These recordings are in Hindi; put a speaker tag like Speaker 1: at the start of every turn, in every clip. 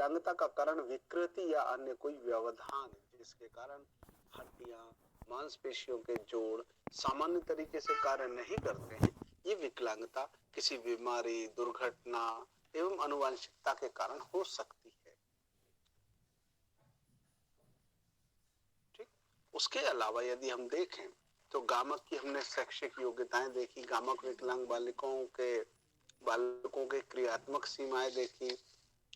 Speaker 1: विकलांगता का कारण विकृति या अन्य कोई व्यवधान जिसके कारण हड्डियां, मांसपेशियों के जोड़ सामान्य तरीके से कार्य नहीं करते हैं, ये विकलांगता किसी बीमारी, दुर्घटना एवं आनुवंशिकता के कारण हो सकती है। ठीक। उसके अलावा यदि हम देखें तो गामक की हमने शैक्षिक योग्यताएं देखी, गामक विकलांग बालकों के क्रियात्मक सीमाएं देखी,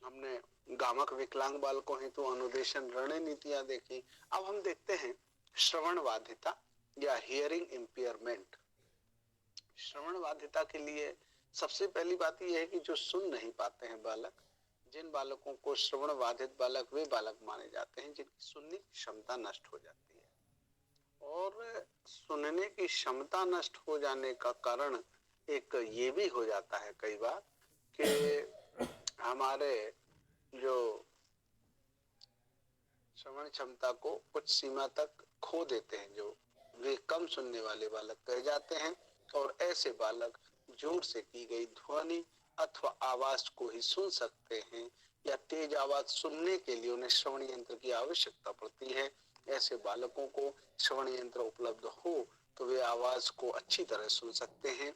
Speaker 1: हमने गामक विकलांग बालकों हेतु तो अनुदेशन रणनीतियां देखी। अब हम देखते हैं श्रवण बाधिता या हियरिंग इम्पेयरमेंट। श्रवण बाधिता के लिए सबसे पहली बात यह है कि जो सुन नहीं पाते हैं बालक, जिन बालकों को श्रवण बाधित बालक वे बालक माने जाते हैं जिनकी सुनने की क्षमता नष्ट हो जाती है। और सुनने की क्षमता नष्ट हो जाने का कारण एक ये भी हो जाता है कई बार कि हमारे जो श्रवण क्षमता को कुछ सीमा तक खो देते हैं, जो वे कम सुनने वाले बालक कहे जाते हैं। और ऐसे बालक जोर से की गई ध्वनि अथवा आवाज को ही सुन सकते हैं, या तेज आवाज सुनने के लिए उन्हें श्रवण यंत्र की आवश्यकता पड़ती है। ऐसे बालकों को श्रवण यंत्र उपलब्ध हो तो वे आवाज को अच्छी तरह सुन सकते हैं।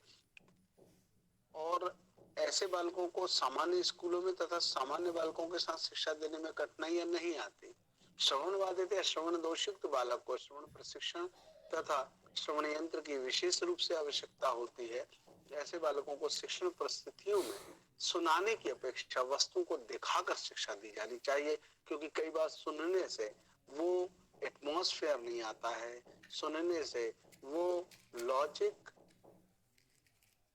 Speaker 1: और ऐसे बालकों को सामान्य स्कूलों में तथा सामान्य बालकों के साथ शिक्षा देने में कठिनाइयां नहीं आती। श्रवण बाधित या श्रवण दोषयुक्त बालक को श्रवण प्रशिक्षण तथा श्रवण यंत्र की विशेष रूप से आवश्यकता होती है। ऐसे बालकों को शिक्षण परिस्थितियों में सुनाने की अपेक्षा वस्तु को दिखाकर शिक्षा दी जानी चाहिए, क्योंकि कई बार सुनने से वो एटमॉस्फेयर नहीं आता है, सुनने से वो लॉजिक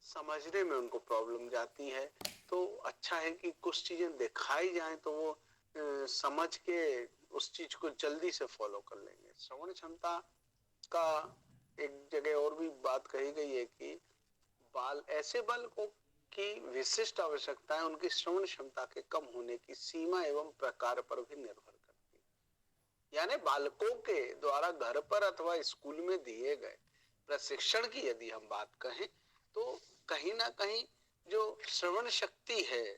Speaker 1: समझने में उनको प्रॉब्लम जाती है। तो अच्छा है कि कुछ चीजें दिखाई जाएं तो वो समझ के उस चीज को जल्दी से फॉलो कर लेंगे। श्रवण क्षमता का एक जगह और भी बात कही गई है कि ऐसे बालकों की विशिष्ट आवश्यकताएं उनकी श्रवण क्षमता के कम होने की सीमा एवं प्रकार पर भी निर्भर करती है। यानी बालकों के द्वारा घर पर अथवा स्कूल में दिए गए प्रशिक्षण की यदि हम बात कहें तो कहीं ना कहीं जो श्रवण शक्ति है,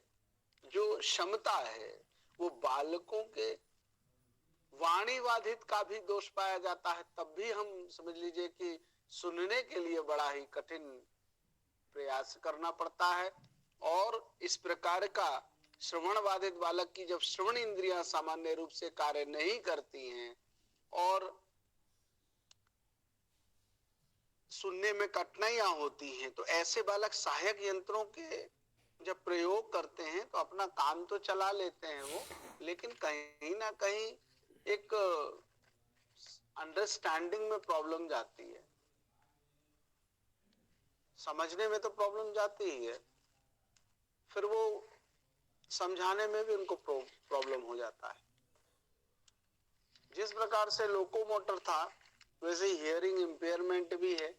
Speaker 1: जो क्षमता है, वो बालकों के वाणी बाधित का भी दोष पाया जाता है। तब भी हम समझ लीजिए कि सुनने के लिए बड़ा ही कठिन प्रयास करना पड़ता है। और इस प्रकार का श्रवण बाधित बालक की जब श्रवण इंद्रियां सामान्य रूप से कार्य नहीं करती हैं और सुनने में कठिनाइयां होती हैं, तो ऐसे बालक सहायक यंत्रों के जब प्रयोग करते हैं तो अपना काम तो चला लेते हैं वो, लेकिन कहीं ना कहीं एक अंडरस्टैंडिंग में प्रॉब्लम जाती है, समझने में तो प्रॉब्लम जाती ही है, फिर वो समझाने में भी उनको प्रॉब्लम हो जाता है। जिस प्रकार से लोकोमोटर था वैसे हियरिंग इम्पेयरमेंट भी है।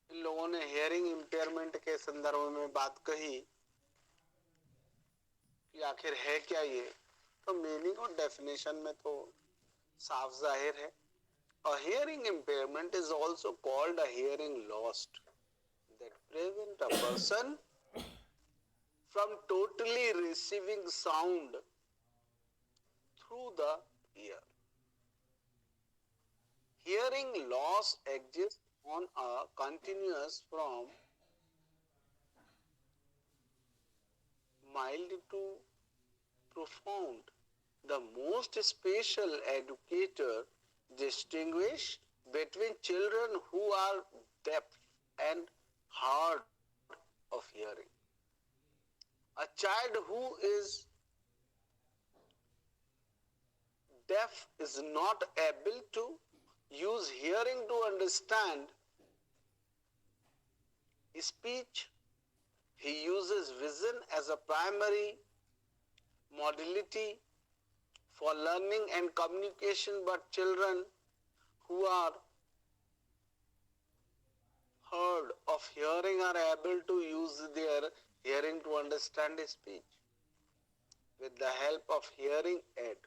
Speaker 1: इन लोगों ने हियरिंग इम्पेयरमेंट के संदर्भ में बात कही कि आखिर है क्या ये, तो मीनिंग और डेफिनेशन में तो साफ जाहिर है। A hearing impairment is also called a hearing loss that prevent a person from totally receiving sound through the ear. Hearing loss exists on a continuous from mild to profound. The most special educator distinguish between children who are deaf and hard of hearing. A child who is deaf is not able to use hearing to understand speech. He uses vision as a primary modality for learning and communication, but children who are hard of hearing are able to use their hearing to understand speech with the help of hearing aid.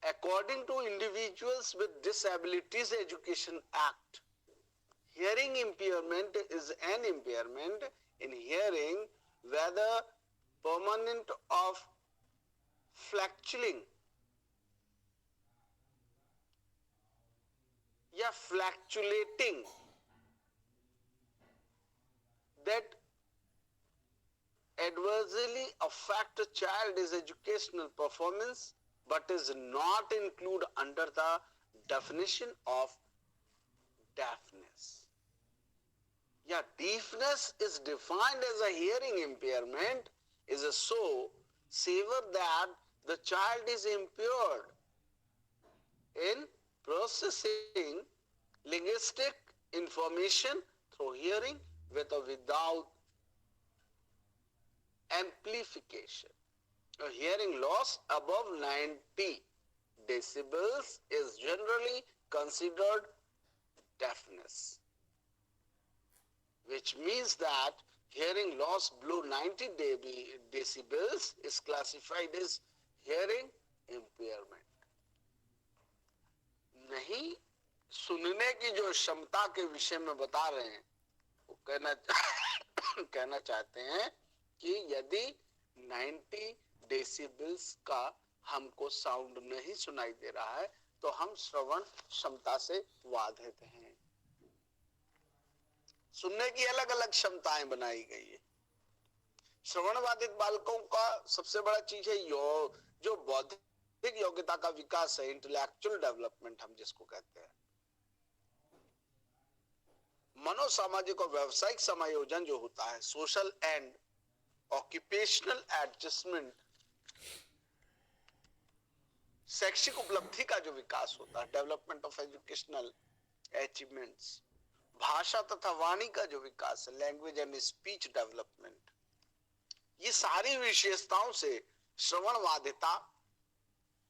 Speaker 1: According to Individuals with Disabilities Education Act, hearing impairment is an impairment in hearing, whether permanent of fluctuating या fluctuating, that adversely affect a child's educational performance but is not included under the definition of deafness. Yeah, deafness is defined as a hearing impairment is so severe that the child is impaired in processing linguistic information through hearing with or without amplification. A hearing loss above 90 decibels is generally considered deafness, which means that hearing loss below 90 decibels is classified as hearing impairment. नहीं सुनने की जो क्षमता के विषय में बता रहे हैं, वो कहना चाहते हैं कि यदि 90 डेसिबल्स का हमको साउंड नहीं सुनाई दे रहा है तो हम श्रवण क्षमता से बाधित हैं। सुनने की अलग अलग क्षमताएं बनाई गई है। श्रवण बाधित बालकों का सबसे बड़ा चीज है जो बौद्धिक योग्यता का विकास है, इंटेलेक्चुअल डेवलपमेंट हम जिसको कहते हैं। मनोसामाजिक और व्यावसायिक समायोजन जो होता है, सोशल एंड ऑक्यूपेशनल एडजस्टमेंट, शैक्षिक उपलब्धि का जो विकास होता है, डेवलपमेंट ऑफ एजुकेशनल अचीवमेंट्स, भाषा तथा वाणी का जो विकास है, लैंग्वेज एंड स्पीच डेवलपमेंट, ये सारी विशेषताओं से श्रवण बाधिता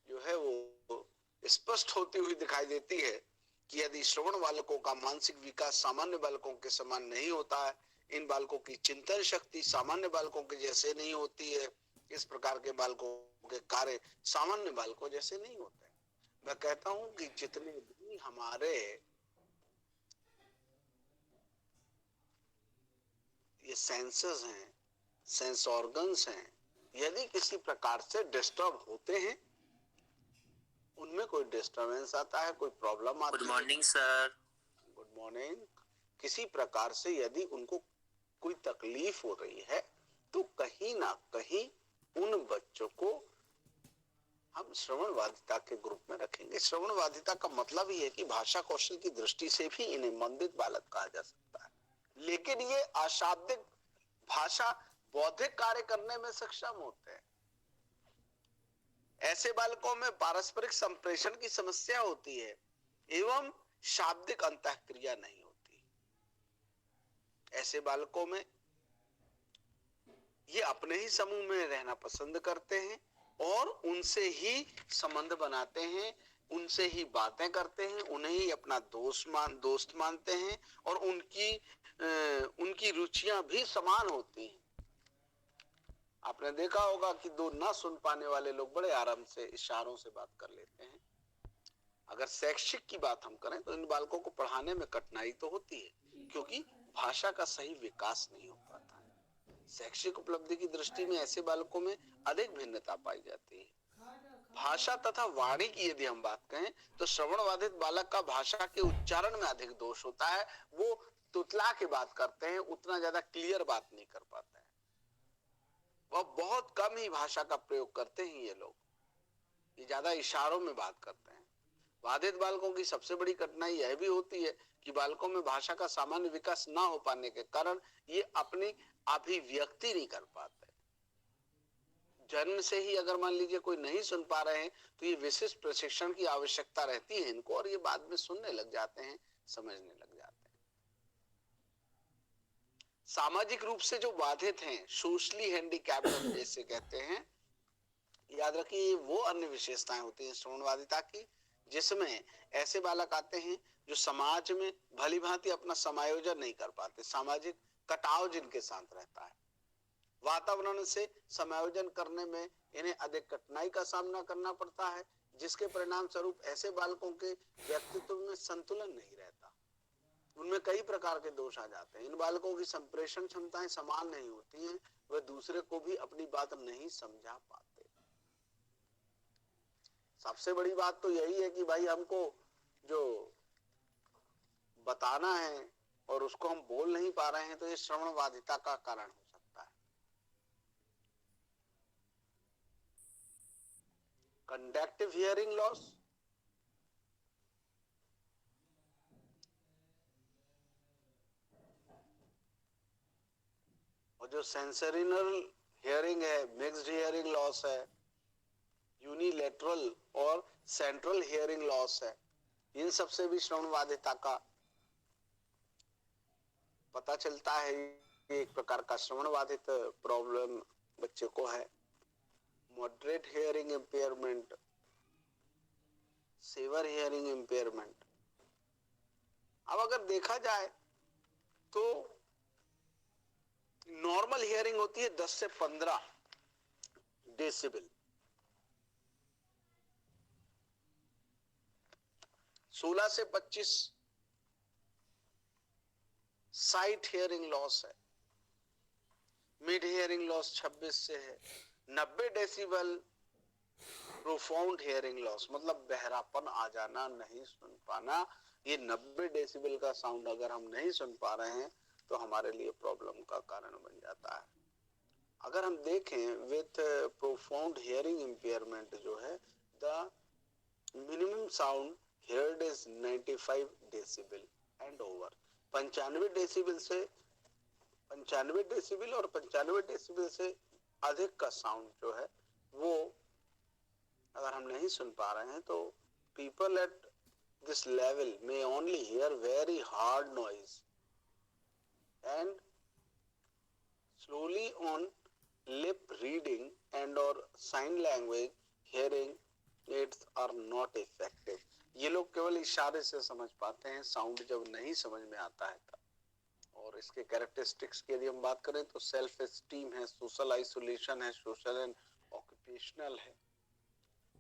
Speaker 1: जो है वो स्पष्ट होती हुई दिखाई देती है कि यदि श्रवण बालकों का मानसिक विकास सामान्य बालकों के समान नहीं होता है, इन बालकों की चिंतन शक्ति सामान्य बालकों के जैसे नहीं होती है, इस प्रकार के बालकों के कार्य सामान्य बालकों जैसे नहीं होते। मैं कहता हूं कि जितने भी हमारे ये सेंसेस हैं, सेंस ऑर्गन्स हैं, यदि किसी प्रकार से डिस्टर्ब होते हैं, उनमें कोई डिस्टर्बेंस आता है, कोई प्रॉब्लम आती है,
Speaker 2: good morning sir,
Speaker 1: good morning, किसी प्रकार से यदि उनको कोई तकलीफ हो रही है तो कहीं ना कहीं उन बच्चों को हम श्रवण बाधिता के ग्रुप में रखेंगे। श्रवण बाधिता का मतलब ही है कि भाषा कौशल की दृष्टि से भी इन्हें मंदित बालक कहा जा सकता है, लेकिन ये अशाब्दिक भाषा बौद्धिक कार्य करने में सक्षम होते हैं। ऐसे बालकों में पारस्परिक संप्रेषण की समस्या होती है एवं शाब्दिक अंतःक्रिया नहीं होती। ऐसे बालकों में ये अपने ही समूह में रहना पसंद करते हैं और उनसे ही संबंध बनाते हैं, उनसे ही बातें करते हैं, उन्हें ही अपना दोस्त मानते हैं और उनकी रुचियां भी समान होती हैं। आपने देखा होगा कि दो ना सुन पाने वाले लोग बड़े आराम से इशारों से बात कर लेते हैं। अगर शैक्षिक की बात हम करें तो इन बालकों को पढ़ाने में कठिनाई तो होती है क्योंकि भाषा का सही विकास नहीं हो पाता है। शैक्षिक उपलब्धि की दृष्टि में ऐसे बालकों में अधिक भिन्नता पाई जाती है। भाषा तथा वाणी की यदि हम बात करें तो श्रवण बाधित बालक का भाषा के उच्चारण में अधिक दोष होता है। वो तुतला के बात करते हैं, उतना ज्यादा क्लियर बात नहीं कर पाते हैं, वह बहुत कम ही भाषा का प्रयोग करते हैं। ये लोग ये ज्यादा इशारों में बात करते हैं। बाधित बालकों की सबसे बड़ी कठिनाई यह भी होती है कि बालकों में भाषा का सामान्य विकास ना हो पाने के कारण ये अपनी अभिव्यक्ति नहीं कर पाते। जन्म से ही अगर मान लीजिए कोई नहीं सुन पा रहे हैं तो ये विशिष्ट प्रशिक्षण की आवश्यकता रहती है इनको, और ये बाद में सुनने लग जाते हैं, समझने लग जाते हैं। सामाजिक रूप से जो बाधित हैं, सोशली हैंडीकैप्ड हम जैसे कहते हैं, याद रखिए वो अन्य विशेषताएं होती हैं श्रवण बाधिता की, जिसमें ऐसे बालक आते हैं जो समाज में भली भांति अपना समायोजन नहीं कर पाते। सामाजिक कटाव जिनके साथ रहता है, वातावरण से समायोजन करने में इन्हें अधिक कठिनाई का सामना करना पड़ता है, जिसके परिणाम स्वरूप ऐसे बालकों के व्यक्तित्व में संतुलन नहीं रहता। उनमें कई प्रकार के दोष आ जाते हैं। इन बालकों की संप्रेषण क्षमताएं समान नहीं होती हैं, वह दूसरे को भी अपनी बात नहीं समझा पाते। सबसे बड़ी बात तो यही है कि भाई हमको जो बताना है और उसको हम बोल नहीं पा रहे हैं, तो ये श्रवण बाधिता का कारण हो सकता है। कंडक्टिव हियरिंग लॉस, और जो सेंसरिनल हियरिंग है, मिक्स्ड हियरिंग लॉस है, यूनिलेटरल और सेंट्रल हियरिंग लॉस है, इन सबसे भी श्रवण बाधिता का पता चलता है। ये एक प्रकार का श्रवण बाधित प्रॉब्लम बच्चे को है। Moderate hearing impairment, severe hearing impairment. अब अगर देखा जाए तो नॉर्मल हियरिंग होती है 10 से 15 डेसिबल, 16 से 25 साइट हियरिंग लॉस है, मिड हियरिंग लॉस 26 से है, 90 डेसिबल प्रोफाउंड हियरिंग लॉस, मतलब बहरापन आ जाना, नहीं सुन पाना। ये 90 डेसिबल का साउंड अगर हम नहीं सुन पा रहे हैं तो हमारे लिए प्रॉब्लम का कारण बन जाता है। अगर हम देखें विथ प्रोफाउंड हियरिंग इम्पेयरमेंट जो है, the minimum sound heard is 95 decibel and over. 95 decibel से 95 डेसिबल और 95 डेसिबल से अधिक का साउंड जो है वो अगर हम नहीं सुन पा रहे हैं तो people at this level may only hear very hard noise and slowly on lip reading and or sign language hearing aids are not effective। ये लोग केवल इशारे से समझ पाते हैं, साउंड जब नहीं समझ में आता है तब। और इसके कैरेक्टरिस्टिक्स की यदि हम बात करें तो सेल्फ एस्टीम है, सोशल आइसोलेशन है, सोशल एंड ऑक्यूपेशनल है।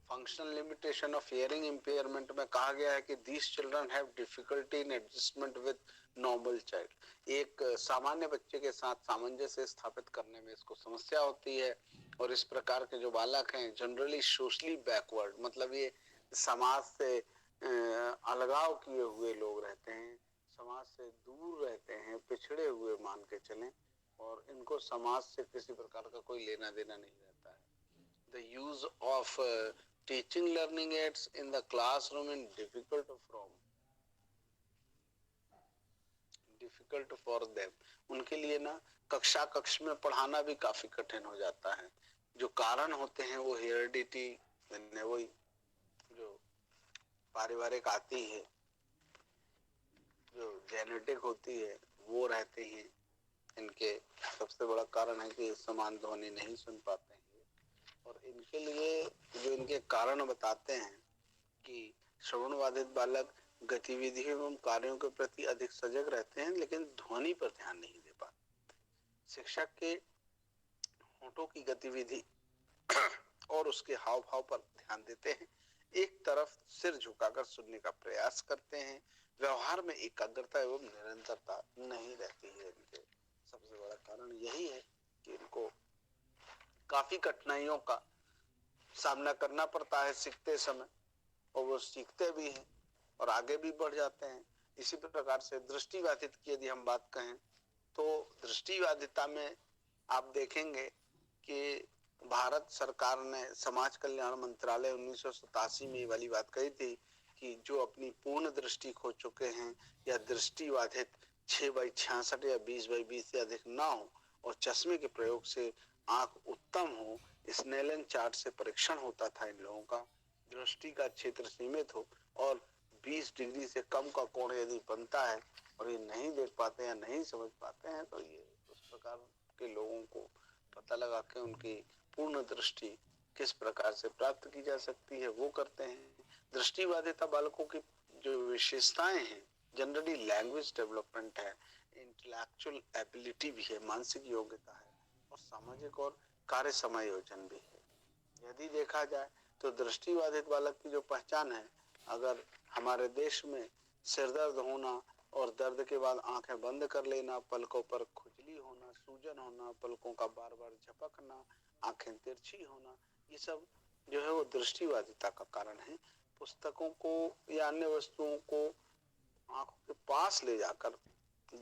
Speaker 1: Functional limitation of hearing impairment में कहा गया है कि these children have difficulty in adjustment with normal child. एक सामान्य बच्चे के साथ सामंजस्य स्थापित करने में इसको समस्या होती है। और इस प्रकार के जो बालक हैं जनरली सोशली बैकवर्ड, मतलब ये समाज से अलगाव किए हुए लोग रहते हैं, समाज से दूर रहते हैं, पिछड़े हुए मान के चलें, और इनको समाज से किसी प्रकार का कोई लेना देना नहीं रहता है। The use of teaching learning aids in the classroom is difficult for them। उनके लिए ना कक्ष में पढ़ाना भी काफी कठिन हो जाता है। जो कारण होते हैं वो हेरिडिटी, वही जो पारिवारिक आती है, जो जेनेटिक होती है वो रहते हैं। इनके सबसे बड़ा कारण है कि समान ध्वनि नहीं सुन पाते हैं। और इनके लिए जो इनके कारण बताते हैं कि श्रवण बाधित बालक गतिविधियों एवं कार्यों के प्रति अधिक सजग रहते हैं लेकिन ध्वनि पर ध्यान नहीं दे पाते। शिक्षक के होठों की गतिविधि और उसके हाव भाव पर ध्यान देते हैं, एक तरफ सिर झुकाकर सुनने का प्रयास करते हैं, व्यवहार में एकाग्रता एवं निरंतरता नहीं रहती है। इनके सबसे बड़ा कारण यही है कि इनको काफी कठिनाइयों का सामना करना पड़ता है सीखते समय, और वो सीखते भी हैं और आगे भी बढ़ जाते हैं। इसी प्रकार से दृष्टिबाधित की यदि हम बात कहें तो दृष्टिबाधिता में आप देखेंगे कि भारत सरकार ने समाज कल्याण मंत्रालय 1987 में ये वाली बात कही थी कि जो अपनी पूर्ण दृष्टि खो चुके हैं या दृष्टिबाधित 6/66 या 20/20 से अधिक ना हो और चश्मे के प्रयोग से आंख उत्तम हो, स्नेलन चार्ट से परीक्षण होता था इन लोगों का, दृष्टि का क्षेत्र सीमित हो और 20 डिग्री से कम का कोण यदि बनता है और ये नहीं देख पाते या नहीं समझ पाते हैं तो ये उस प्रकार के लोगों को पता लगा के उनकी पूर्ण दृष्टि किस प्रकार से प्राप्त की जा सकती है वो करते हैं। दृष्टिबाधिता बालकों की जो विशेषताएं हैं जनरली लैंग्वेज डेवलपमेंट है, इंटेलेक्चुअल एबिलिटी भी है, मानसिक योग्यता है और सामाजिक और कार्य समायोजन भी है। यदि देखा जाए तो दृष्टिबाधित बालक की जो पहचान है, अगर हमारे देश में सिरदर्द होना और दर्द के बाद आंखें बंद कर लेना, पलकों पर खुजली होना, सूजन होना, पलकों का बार बार झपकना, आंखें तिरछी होना, ये सब जो है वो दृष्टिबाधिता का कारण है। पुस्तकों को या अन्य वस्तुओं को आंखों के पास ले जाकर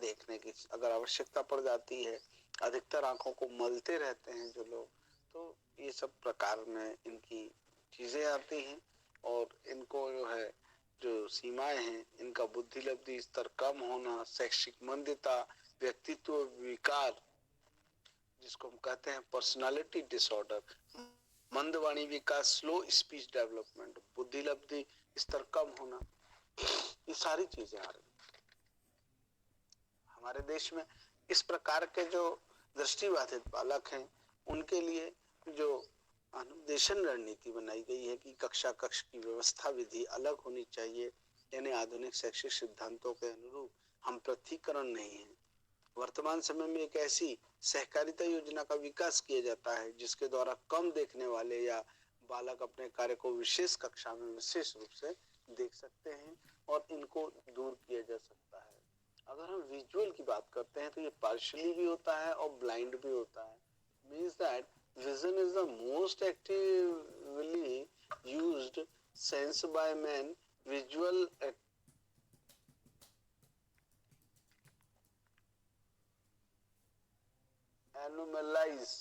Speaker 1: देखने की अगर आवश्यकता पड़ जाती है, अधिकतर आंखों को मलते रहते हैं जो लोग, तो ये सब प्रकार में इनकी चीजें आती हैं और इनको जो है जो सीमाएं हैं, इनका बुद्धि लब्धि स्तर कम होना, शैक्षिक मंदता, व्यक्तित्व विकार जिसको हम कहते हैं पर्सनालिटी डिसऑर्डर, मंदवाणी विकास, स्लो स्पीच डेवलपमेंट, बुद्धि लब्धि स्तर कम होना, ये सारी चीजें आ रही। हमारे देश में इस प्रकार के जो दृष्टिबाधित बालक हैं उनके लिए जो अनुदेशन रणनीति बनाई गई है कि कक्षा कक्ष की व्यवस्था विधि अलग होनी चाहिए, यानी आधुनिक शैक्षिक सिद्धांतों के अनुरूप हम पृथकीकरण नहीं है। वर्तमान समय में एक ऐसी सहकारिता योजना का विकास किया जाता है जिसके द्वारा कम देखने वाले या बालक अपने कार्य को विशेष कक्षा में विशेष रूप से देख सकते हैं और इनको दूर किया जा सकता है। अगर हम विजुअल की बात करते हैं तो ये पार्शियली भी होता है और ब्लाइंड भी होता है। Means that vision is the most actively used sense by man. Visual anomalies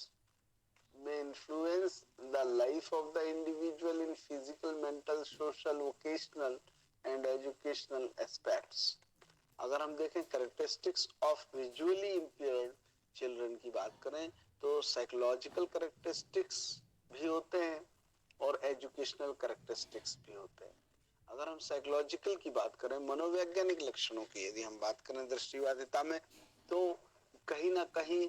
Speaker 1: may influence the life of the individual in physical, mental, social, vocational and educational aspects. अगर हम देखें characteristics of visually impaired children की बात करें तो साइकोलॉजिकल कैरेक्टरिस्टिक्स भी होते हैं और एजुकेशनल कैरेक्टरिस्टिक्स भी होते हैं। अगर हम साइकोलॉजिकल की बात करें, मनोवैज्ञानिक लक्षणों की यदि हम बात करें दृष्टिबाधिता में, तो कहीं ना कहीं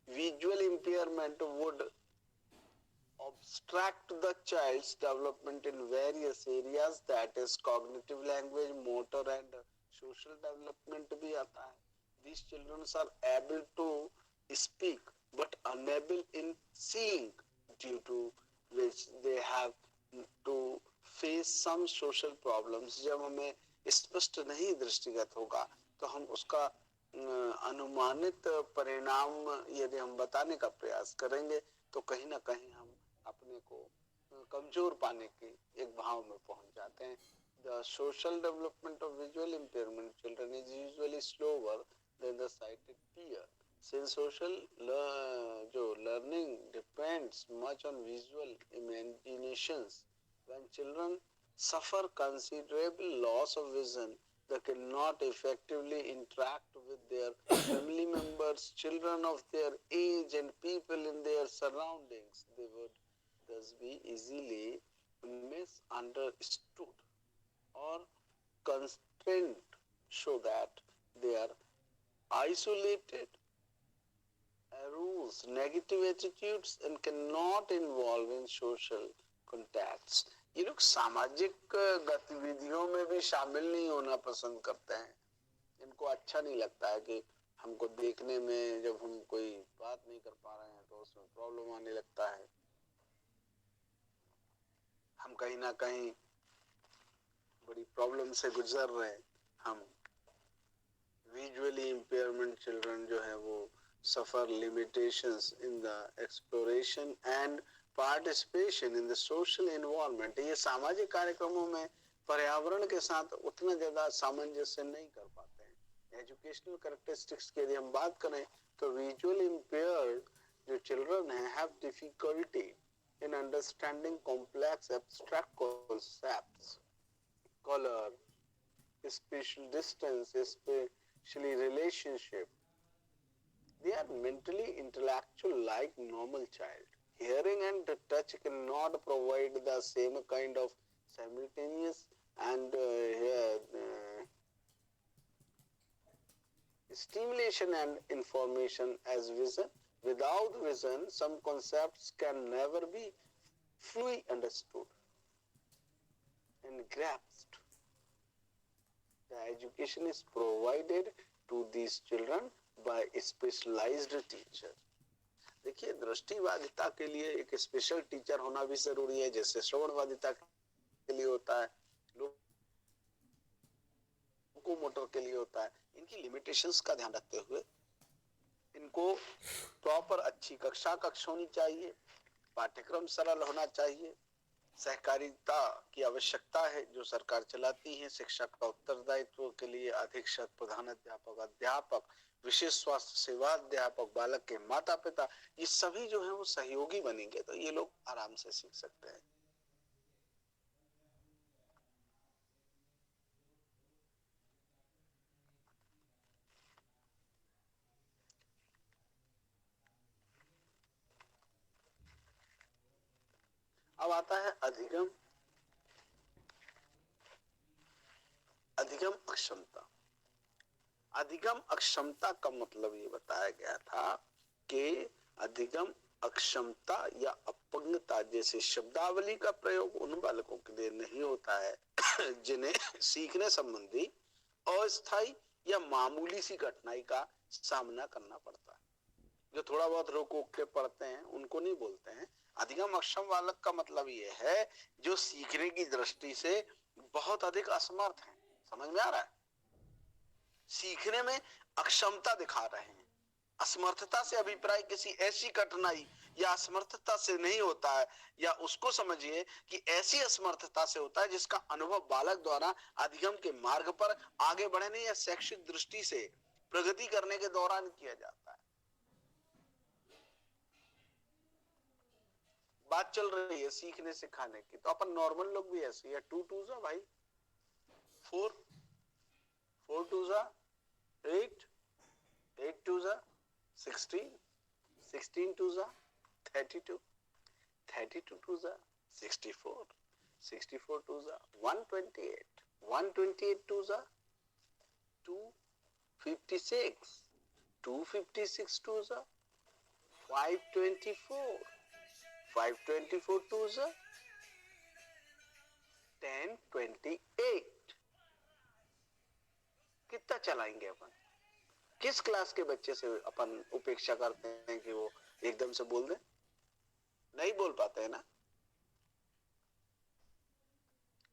Speaker 1: visual impairment would obstruct the child's development in various areas, that is cognitive language, motor and social development भी आता है। These children are able to speak but unable in seeing, due to which they have to face some social problems. जब हमें स्पष्ट नहीं दृष्टिगत होगा तो हम उसका अनुमानित परिणाम यदि हम बताने का प्रयास करेंगे तो कहीं ना कहीं हम अपने को कमजोर पाने के एक भाव में पहुंच जाते हैं। The social development of visual impairment children is usually slower than the sighted peer. Since social learning depends much on visual imaginations, when children suffer considerable loss of vision, they cannot effectively interact with their family members, children of their age and people in their surroundings. They would thus be easily misunderstood or constrained, so that they are isolated, arouse negative attitudes and cannot involve in social contacts. ये लोग सामाजिक गतिविधियों में भी शामिल नहीं होना पसंद करते हैं। इनको अच्छा नहीं लगता है कि हमको देखने में जब हम कोई बात नहीं कर पा रहे हैं तो उसमें प्रॉब्लम आने लगता है। हम कहीं ना कहीं बड़ी प्रॉब्लम से गुजर रहे हैं। हम विजुअली इम्पेयरमेंट चिल्ड्रन जो है वो suffer limitations in the exploration and participation in the social environment. ये सामाजिक कार्यक्रमों में पर्यावरण के साथ उतना ज्यादा सामंजस्य नहीं कर पाते हैं। एजुकेशनल कैरेक्टरिस्टिक्स की यदि हम बात करें तो विजुअल इम्पेयर्ड जो चिल्ड्रन हैं have difficulty in understanding complex abstract concepts, color, spatial distance, especially relationship. They are mentally intellectual like normal child. Hearing and touch cannot provide the same kind of simultaneous and stimulation and information as vision. Without vision, some concepts can never be fully understood and grasped. The education is provided to these children by specialized teacher. देखिए दृष्टिबाधिता के लिए एक स्पेशल टीचर होना भी जरूरी है, जैसे श्रवणबाधिता के लिए होता है। लोग लोकोमोटर के लिए होता है। इनकी लिमिटेशंस का ध्यान रखते हुए इनको प्रॉपर अच्छी कक्ष होनी चाहिए, पाठ्यक्रम सरल होना चाहिए, सहकारिता की आवश्यकता है जो सरकार चलाती है, शिक्षक का उत्तरदायित्व के लिए अधीक्षक, प्रधान अध्यापक, अध्यापक, विशेष स्वास्थ्य सेवा अध्यापक, बालक के माता पिता, ये सभी जो है वो सहयोगी बनेंगे तो ये लोग आराम से सीख सकते हैं। अब आता है अधिगम अक्षमता। अधिगम अक्षमता का मतलब ये बताया गया था कि अधिगम अक्षमता या अपंगता जैसे शब्दावली का प्रयोग उन बालकों के लिए नहीं होता है जिन्हें सीखने संबंधी अस्थायी या मामूली सी कठिनाई का सामना करना पड़ता है। जो थोड़ा बहुत रोक के पढ़ते हैं उनको नहीं बोलते हैं। अधिगम अक्षम बालक का मतलब ये है जो सीखने की दृष्टि से बहुत अधिक असमर्थ है। समझ में आ रहा है? सीखने में अक्षमता दिखा रहे हैं। असमर्थता से अभिप्राय किसी ऐसी कठिनाई या असमर्थता से नहीं होता है, या उसको समझिए कि ऐसी असमर्थता से होता है जिसका अनुभव बालक द्वारा अधिगम के मार्ग पर आगे बढ़ने या शैक्षिक दृष्टि से प्रगति करने के दौरान किया जाता है। बात चल रही है सीखने सिखाने की, तो अपन नॉर्मल लोग भी ऐसे ही है। 2 2 जा भाई 4, 4 2 जा 8, 8 2 जा 16, 16 2 जा 32, 32 2 जा 64, 64 2 जा 128, 128 2 जा 256, 256 2 जा 524, 524 2 जा 1028। कितना चलाएंगे अपन? किस क्लास के बच्चे से अपन उपेक्षा करते हैं कि वो एकदम से बोल दे? नहीं बोल पाते हैं ना।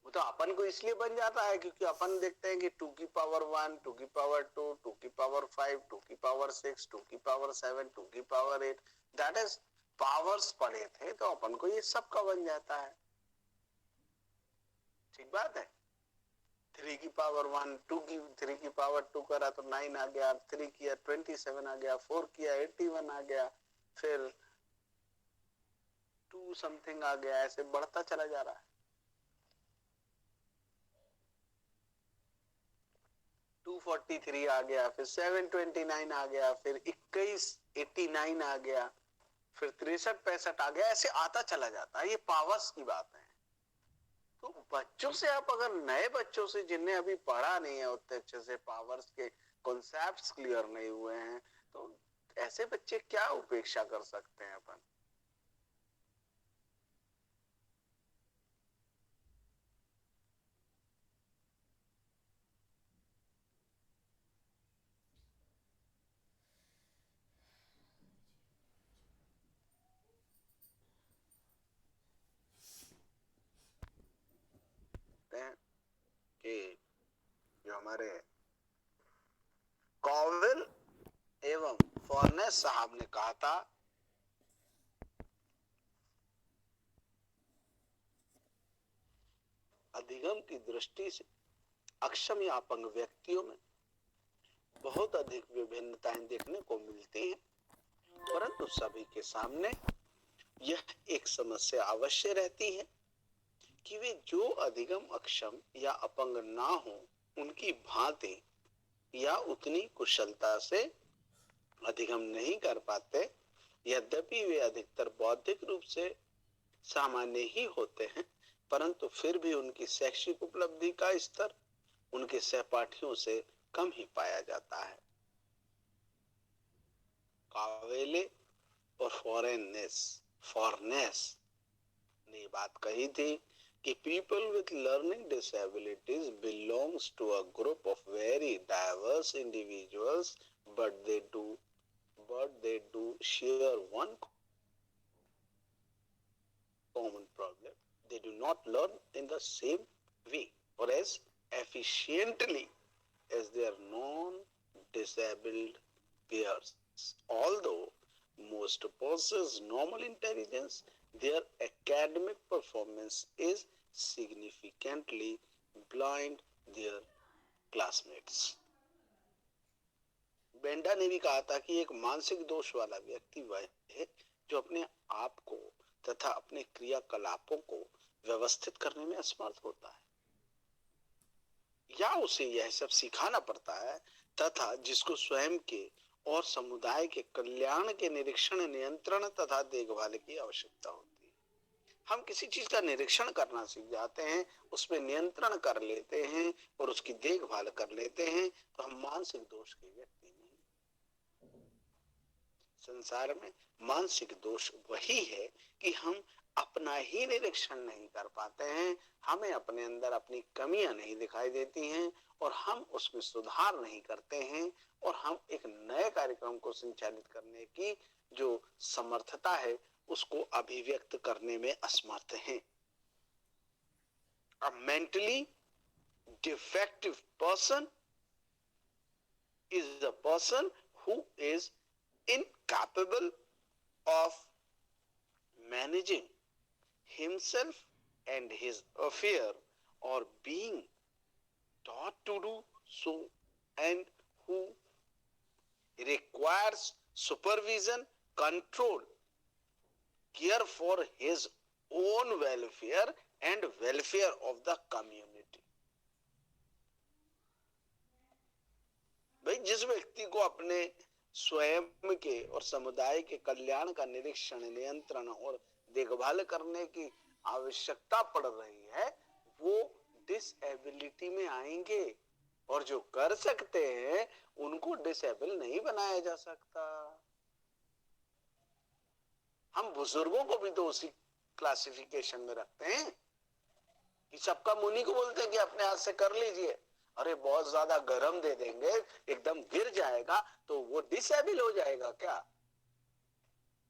Speaker 1: वो तो अपन को इसलिए बन जाता है क्योंकि अपन देखते हैं कि 2 की पावर 1, 2 की पावर 2, 2 की पावर 5, 2 की पावर 6, 2 की पावर 7, 2 की पावर 8, दैट इज पावर्स पढ़े थे तो अपन को ये सब का बन जाता है। ठीक बात है। 3 की पावर 1, 3 की पावर 2 करा तो 9 आ गया, 3 किया 27 आ गया, 4 किया 81 आ गया, फिर 2 समथिंग आ गया, ऐसे बढ़ता चला जा रहा है। 243 आ गया, फिर 729 आ गया, फिर 2189 आ गया, फिर 63 65 आ गया, ऐसे आता चला जाता है। ये पावर्स की बात है। तो बच्चों से आप अगर नए बच्चों से जिन्हें अभी पढ़ा नहीं है उतने अच्छे से, पावर्स के कॉन्सेप्ट्स क्लियर नहीं हुए हैं, तो ऐसे बच्चे क्या उपेक्षा कर सकते हैं अपन? कि जो हमारे कॉवेल एवं फॉर्नेस साहब ने कहा था, अधिगम की दृष्टि से अक्षम या अपंग व्यक्तियों में बहुत अधिक विभिन्नताएं देखने को मिलती हैं, परंतु सभी के सामने यह एक समस्या अवश्य रहती है कि वे जो अधिगम अक्षम या अपंग ना हो उनकी भांति या उतनी कुशलता से अधिगम नहीं कर पाते। यद्यपि वे अधिकतर बौद्धिक रूप से सामान्य ही होते हैं, परंतु फिर भी उनकी शैक्षिक उपलब्धि का स्तर उनके सहपाठियों से कम ही पाया जाता है। कावेले और फॉर्नेस ने बात कही थी कि people with learning disabilities belongs to a group of very diverse individuals, but they do share one common problem. They do not learn in the same way or as efficiently as their non-disabled peers. Although most possess normal intelligence, their academic performance is significantly behind their classmates. Benda ने भी कहा था कि एक मानसिक दोष वाला व्यक्ति वह है जो अपने आप को तथा अपने क्रियाकलापों को व्यवस्थित करने में असमर्थ होता है, या उसे यह सब सिखाना पड़ता है, तथा जिसको स्वयं के और समुदाय के कल्याण के निरीक्षण, नियंत्रण तथा देखभाल की आवश्यकता होती है। हम किसी चीज का निरीक्षण करना सीख जाते हैं, उसमें नियंत्रण कर लेते हैं और उसकी देखभाल कर लेते हैं, तो हम मानसिक दोष के व्यक्ति नहीं। संसार में मानसिक दोष वही है कि हम अपना ही निरीक्षण नहीं कर पाते हैं, हमें अपने अंदर अपनी कमियां नहीं दिखाई देती हैं और हम उसमें सुधार नहीं करते हैं, और हम एक नए कार्यक्रम को संचालित करने की जो समर्थता है उसको अभिव्यक्त करने में असमर्थ हैं। A mentally defective person is a person who is incapable of managing himself and his affair, or being taught to do so, and who requires supervision, control, care for his own welfare and welfare of the community. भाई, जिस व्यक्ति को अपने स्वयं के और समुदाय के कल्याण का निरीक्षण, नियंत्रण और देखभाल करने की आवश्यकता पड़ रही है, वो डिसेबिलिटी में आएंगे, और जो कर सकते हैं उनको डिसेबल नहीं बनाया जा सकता। हम बुजुर्गों को भी तो उसी क्लासिफिकेशन में रखते हैं कि सबका मुनि को बोलते हैं कि अपने हाथ से कर लीजिए, अरे बहुत ज्यादा गरम दे देंगे, एकदम गिर जाएगा तो वो डिसेबल हो जाएगा क्या?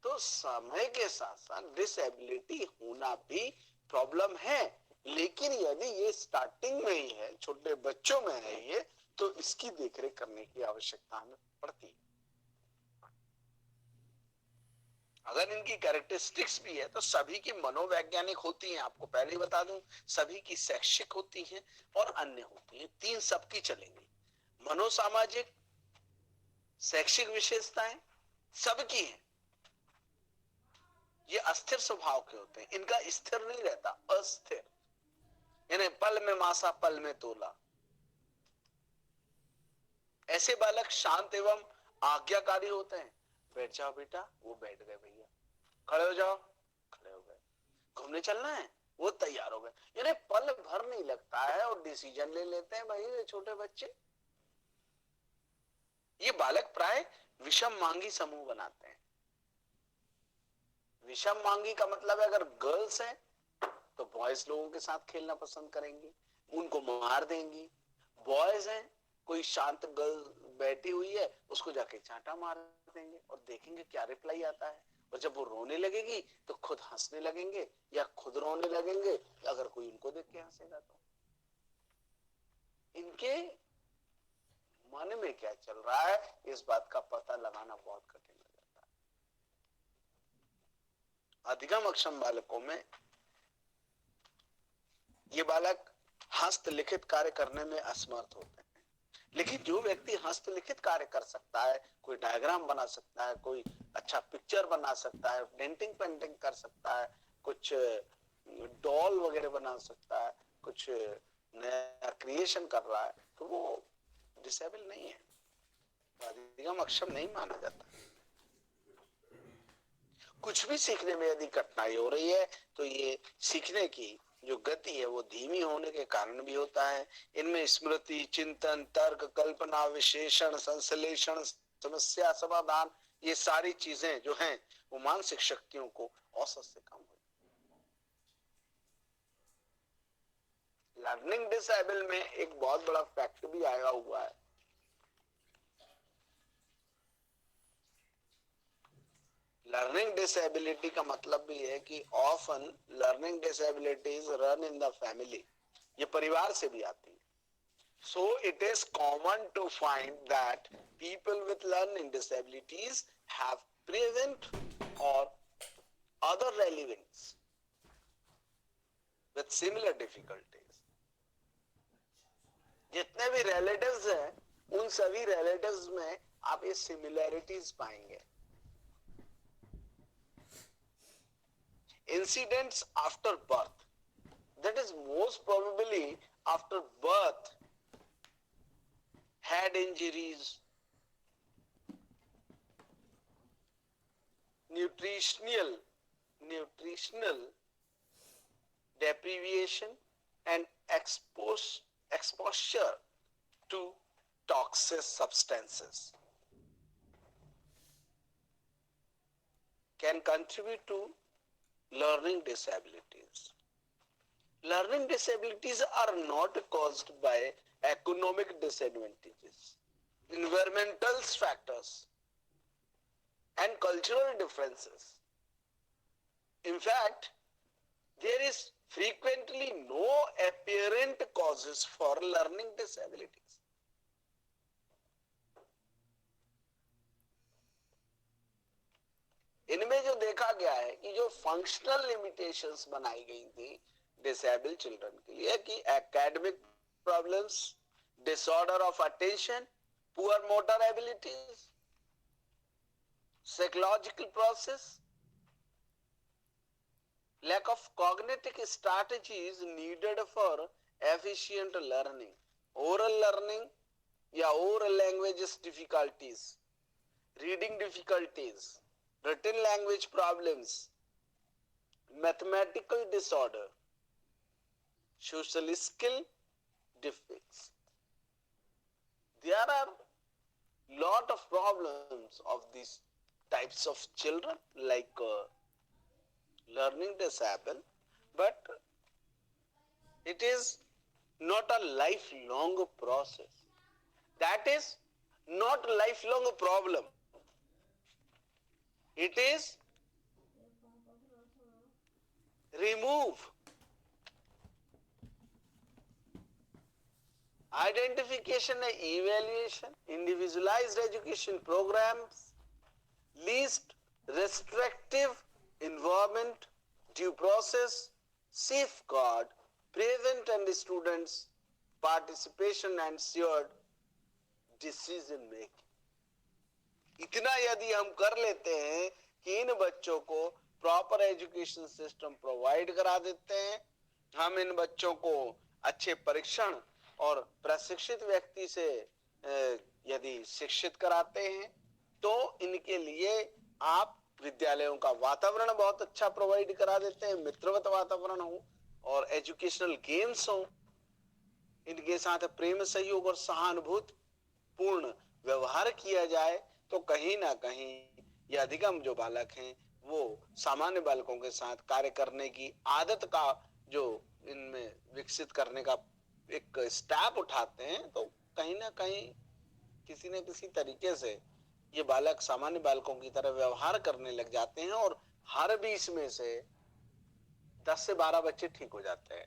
Speaker 1: तो समय के साथ साथ डिसेबिलिटी होना भी प्रॉब्लम है, लेकिन यदि ये स्टार्टिंग में ही है, छोटे बच्चों में है ये, तो इसकी देखरेख करने की आवश्यकता हमें पड़ती है। अगर इनकी कैरेक्टरिस्टिक्स भी है तो सभी की मनोवैज्ञानिक होती हैं, आपको पहले ही बता दूं, सभी की शैक्षिक होती हैं और अन्य होती हैं, तीन सबकी चलेंगी। मनोसामाजिक, शैक्षिक विशेषताएं सबकी हैं। ये अस्थिर स्वभाव के होते हैं, इनका स्थिर नहीं रहता, अस्थिर, यानी पल में मासा पल में तोला। ऐसे बालक शांत एवं आज्ञाकारी होते हैं, बैठ जाओ बेटा, वो बैठ गए, भैया खड़े हो जाओ, खड़े हो गए, घूमने चलना है, वो तैयार हो गए, यानी पल भर नहीं लगता है और डिसीजन ले लेते हैं भाई ये छोटे बच्चे। ये बालक प्राय विषम मांगी समूह बनाते हैं। विषम मांगी का मतलब है अगर गर्ल्स हैं तो बॉयज लोगों के साथ खेलना पसंद करेंगी, उनको मार देंगी। बॉयज हैं, कोई शांत गर्ल बैठी हुई है, उसको जाके चांटा मार देंगे और देखेंगे क्या रिप्लाई आता है, और जब वो रोने लगेगी तो खुद हंसने लगेंगे या खुद रोने लगेंगे, अगर कोई उनको देख के हंसेगा तो। इनके मन में क्या चल रहा है इस बात का पता लगाना बहुत कठिन हो जाता है। अधिगम अक्षम बालकों में ये बालक हस्तलिखित कार्य करने में असमर्थ होते हैं, लेकिन जो व्यक्ति हस्तलिखित कार्य कर सकता है, कोई डायग्राम बना सकता है, कोई अच्छा पिक्चर बना सकता है, पेंटिंग कर सकता है, कुछ डॉल वगैरह बना सकता है, कुछ नया क्रिएशन कर रहा है, तो वो डिसेबल नहीं है, अधिगम अक्षम नहीं माना जाता। कुछ भी सीखने में यदि कठिनाई हो रही है तो ये सीखने की जो गति है वो धीमी होने के कारण भी होता है। इनमें स्मृति, चिंतन, तर्क, कल्पना, विश्लेषण, संश्लेषण, समस्या समाधान, ये सारी चीजें जो हैं वो मानसिक शक्तियों को औसत से कम हुई। लर्निंग डिसेबल में एक बहुत बड़ा फैक्ट भी आया हुआ है। लर्निंग डिसेबिलिटी का मतलब भी है कि often learning disabilities run in the family, ये परिवार से भी आती है। So it is common to find that people with learning disabilities have present or other relevance with similar difficulties. जितने भी relatives हैं उन सभी relatives में आप ये similarities पाएंगे. Incidents after birth, that is most probably after birth, head injuries, nutritional deprivation and exposure to toxic substances can contribute to learning disabilities. Learning disabilities are not caused by economic disadvantages, environmental factors, and cultural differences. In fact, there is frequently no apparent causes for learning disabilities. इनमें जो देखा गया है कि जो फंक्शनल लिमिटेशंस बनाई गई थी डिसेबल चिल्ड्रन के लिए कि academic problems, disorder of attention, poor motor abilities, psychological process, lack of cognitive strategies needed for efficient learning, oral learning या oral languages difficulties, reading difficulties, written language problems, mathematical disorder, social skill defects. There are lot of problems of these types of children like learning disabled, but it is not a lifelong process. That is not a lifelong problem. It is remove, identification and evaluation, individualized education programs, least restrictive environment, due process, safeguard, prevent and students participation and shared decision making. इतना यदि हम कर लेते हैं कि इन बच्चों को प्रॉपर एजुकेशन सिस्टम प्रोवाइड करा देते हैं, हम इन बच्चों को अच्छे परीक्षण और प्रशिक्षित व्यक्ति से यदि शिक्षित कराते हैं, तो इनके लिए आप विद्यालयों का वातावरण बहुत अच्छा प्रोवाइड करा देते हैं, मित्रवत वातावरण हो और एजुकेशनल गेम्स हो, इनके साथ प्रेम, सहयोग और सहानुभूति पूर्ण व्यवहार किया जाए, तो कहीं ना कहीं ये अधिगम जो बालक हैं वो सामान्य बालकों के साथ कार्य करने की आदत का जो इनमें विकसित करने का एक स्टेप उठाते हैं, तो कहीं ना कहीं किसी न किसी तरीके से ये बालक सामान्य बालकों की तरह व्यवहार करने लग जाते हैं और हर 20 में से 10 से 12 बच्चे ठीक हो जाते हैं.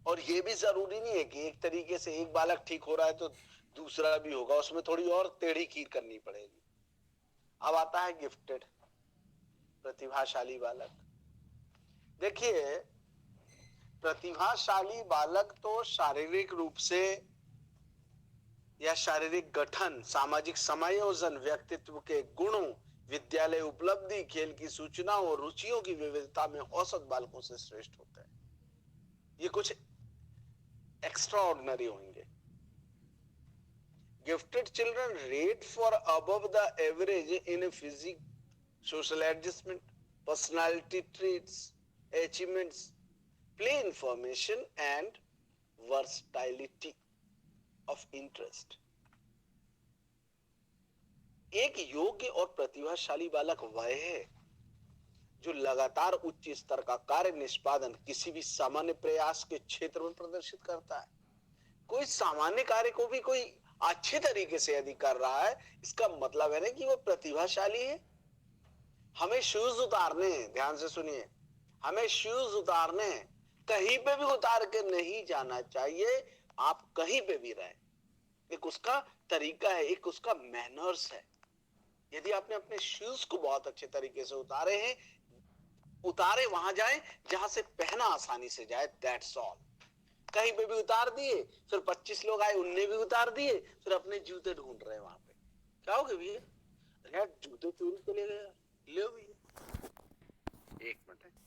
Speaker 1: और ये भी जरूरी नहीं है कि एक तरीके से एक बालक ठीक हो रहा है तो दूसरा भी होगा, उसमें थोड़ी और टेढ़ी खीर करनी पड़ेगी. अब आता है गिफ्टेड, प्रतिभाशाली बालक. देखिए, प्रतिभाशाली बालक तो शारीरिक रूप से या शारीरिक गठन, सामाजिक समायोजन, व्यक्तित्व के गुणों, विद्यालय उपलब्धि, खेल की सूचनाओं और रुचियों की विविधता में औसत बालकों से श्रेष्ठ होता है. ये कुछ एक्स्ट्राऑर्डिनरी होंगे. Gifted children rate for above the average in physique, social adjustment, personality traits, achievements, play information and versatility of interest. एक योग्य और प्रतिभाशाली बालक वह है जो लगातार उच्च स्तर का कार्य निष्पादन किसी भी सामान्य प्रयास के क्षेत्र में प्रदर्शित करता है. कोई सामान्य कार्य को भी कोई अच्छे तरीके से यदि कर रहा है, इसका मतलब है ना कि वो प्रतिभाशाली है. हमें शूज उतारने हैं, ध्यान से सुनिए, हमें शूज उतारने हैं, कहीं पे भी उतार के नहीं जाना चाहिए। आप कहीं पे भी रहे, एक उसका तरीका है, एक उसका मैनर्स है। यदि आपने अपने शूज को बहुत अच्छे तरीके से उतारे हैं, उतारे वहां जाए जहां से पहना आसानी से जाए, दैट्स ऑल। कहीं पे भी उतार दिए, फिर 25 लोग आए, उनने भी उतार दिए, फिर अपने जूते ढूंढ रहे हैं वहां पे, क्या हो गया भैया? यार जूते चोरी को ले गया, ले भैया, एक मिनट है।